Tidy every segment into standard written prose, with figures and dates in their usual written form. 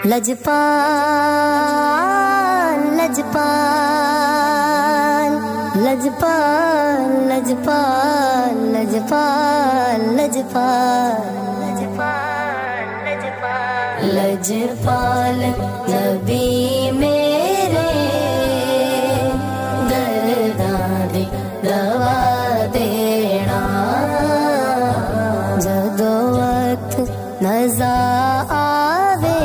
लजपाल लजपाल लजपाल लजपाल लजपाल लजपाल लजपाल नबी मेरे दर्दां दी दवा देना जदों वक्त नज़ा आवे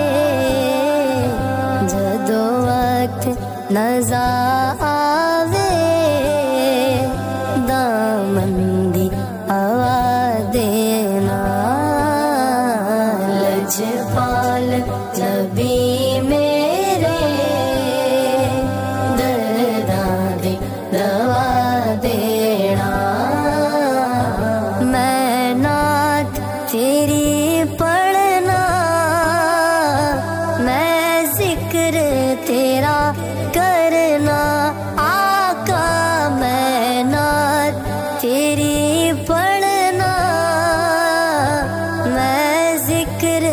जदों वक्त नज़ा आवे दामन दी हवा देना लजपाल नबी मेरे दर्दां दी दवा देना मैं नात तेरी पढ़ना मैं जिक्र तेरा करना आका मैं नात तेरी पढ़ना मैं जिक्र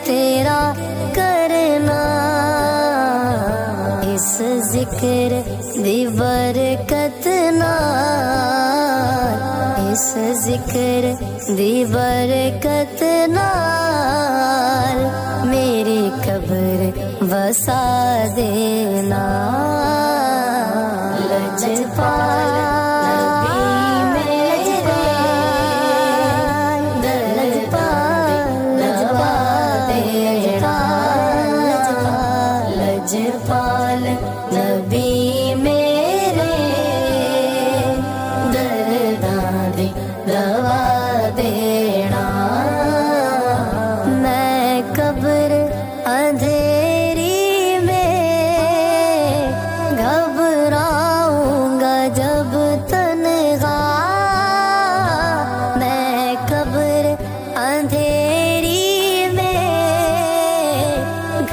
तेरा करना इस जिक्र दी बरकत नाल इस जिक्र दी बरकत नाल मेरी कब्र वसा देना लजपाल नबी मेरे लजपाल लजवा देना लजपाल नबी मेरे दर्दां दी दवा देना मैं कब्र अंधेरी में घबराऊंगा जब तन्हा मैं कब्र अंधेरी में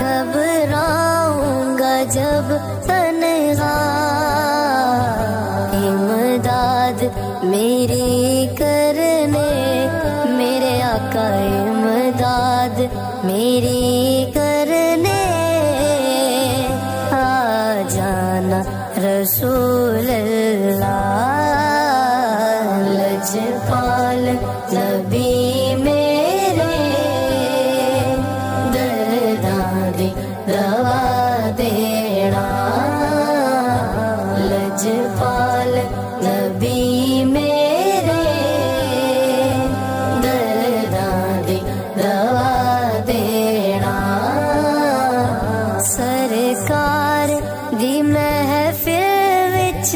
घबराऊंगा जब तन्हा इमदाद मेरी करने मेरे आका इमदाद मेरी करने आ जाना रसूल अल्लाह लजपाल नबी मेरे दर्दां दी दवा देना लजपाल नबी मेरे दर्दां दी दवा देना सरकार दी महफिल विच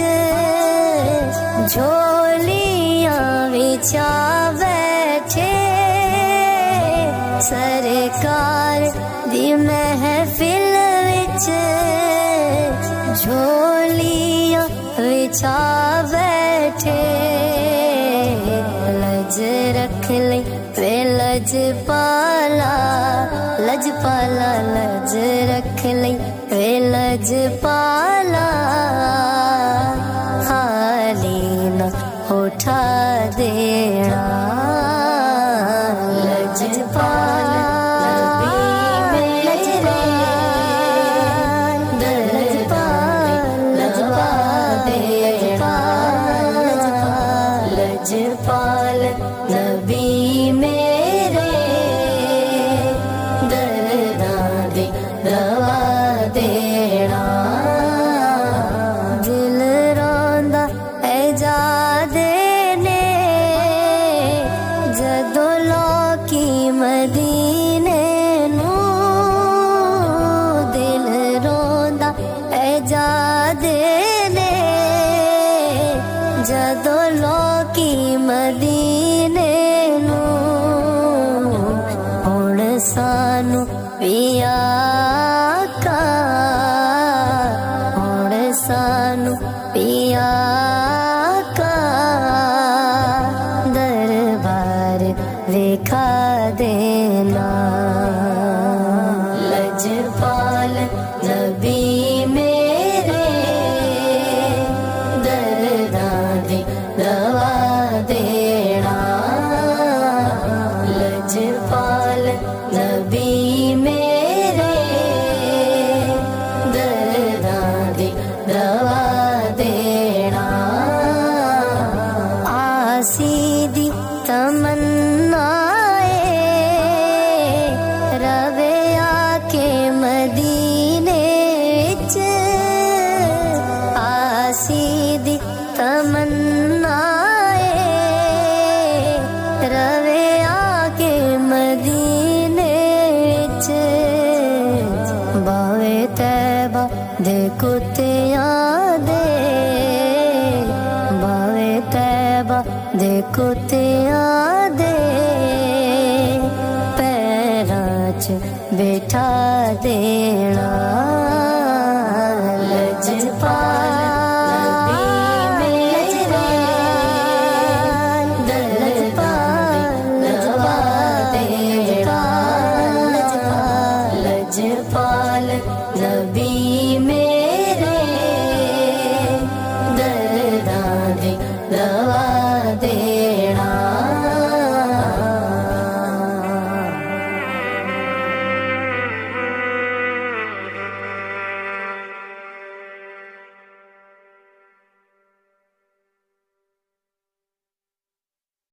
झोलियां विचा बैठे सरकार दी महफिल विच झोलियां विचा बैठे लज रख ले वे लजपाला लजपाला लज रख ले वे लजपाला खाली न उठा देना लजपाल नबी मेरे दर्दां लजवा देना लजपाल नबी मेरे दर्दां दी दवा देना दिल रोंदा ऐ जा देने जदों लोकी मदीने नूं दिल रोंदा ऐ जा देने जदों लोकी मदीने नूं हुण सानू पिया का हुण सानू पिया का दरबार वेखा देना लजपाल नबी मेरे दर्दां दी दवा देना लजपाल नबी मेरे तमन्नाए रवे आके मदीने विच आसी दी तमन्नाए रवे आके मदीने विच बावे तैबा दे कुत्तियां दे बावे तैबा दे कुत्तियां दे पैरां च बिठा देना लजपाल नबी